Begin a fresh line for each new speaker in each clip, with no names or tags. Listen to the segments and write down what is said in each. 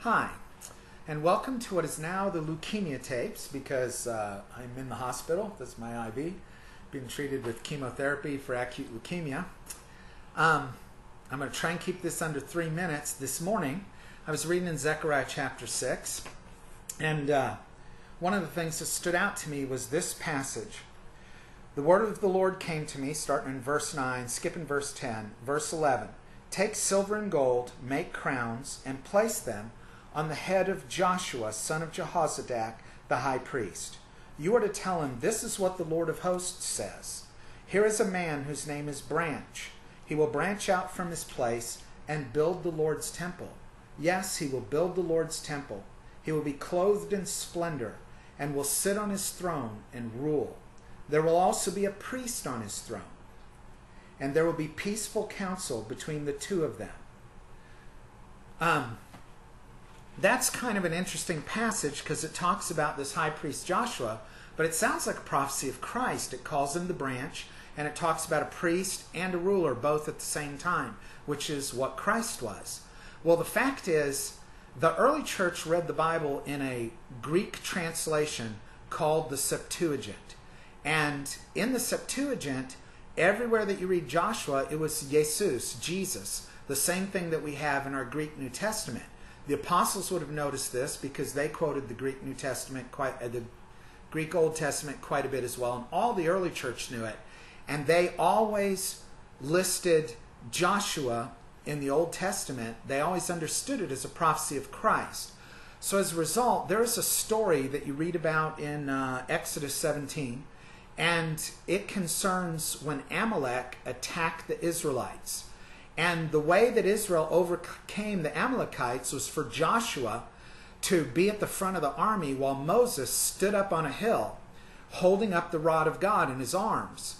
Hi, and welcome to what is now the Leukemia Tapes, because I'm in the hospital. This is my IV, being treated with chemotherapy for acute leukemia. I'm going to try and keep this under 3 minutes. This morning, I was reading in Zechariah chapter 6, and one of the things that stood out to me was this passage. The word of the Lord came to me, starting in verse 9, skipping verse 10, verse 11. Take silver and gold, make crowns, and place them on the head of Joshua, son of Jehozadak, the high priest. You are to tell him, this is what the Lord of hosts says. Here is a man whose name is Branch. He will branch out from his place and build the Lord's temple. Yes, he will build the Lord's temple. He will be clothed in splendor and will sit on his throne and rule. There will also be a priest on his throne, and there will be peaceful counsel between the two of them. That's kind of an interesting passage because it talks about this high priest Joshua, but it sounds like a prophecy of Christ. It calls him the branch, and it talks about a priest and a ruler both at the same time, which is what Christ was. Well, the fact is, the early church read the Bible in a Greek translation called the Septuagint. And in the Septuagint, everywhere that you read Joshua, it was Jesus, Jesus, the same thing that we have in our Greek New Testament. The apostles would have noticed this because they quoted the Greek New Testament, the Greek Old Testament quite a bit as well, and all the early church knew it. And they always listed Joshua in the Old Testament. They always understood it as a prophecy of Christ. So as a result, there is a story that you read about in Exodus 17, and it concerns when Amalek attacked the Israelites. And the way that Israel overcame the Amalekites was for Joshua to be at the front of the army while Moses stood up on a hill holding up the rod of God in his arms.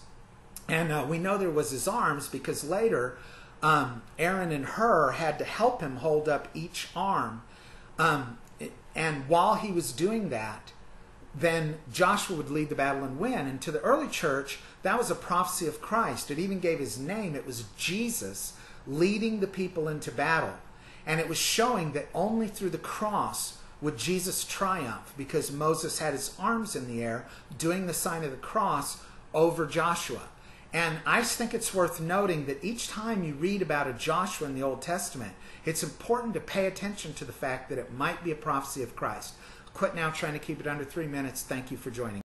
And we know there was his arms because later Aaron and Hur had to help him hold up each arm. And while he was doing that, then Joshua would lead the battle and win. And to the early church, that was a prophecy of Christ. It even gave his name. It was Jesus leading the people into battle. And it was showing that only through the cross would Jesus triumph, because Moses had his arms in the air doing the sign of the cross over Joshua. And I just think it's worth noting that each time you read about a Joshua in the Old Testament, it's important to pay attention to the fact that it might be a prophecy of Christ. Quit now trying to keep it under 3 minutes. Thank you for joining me.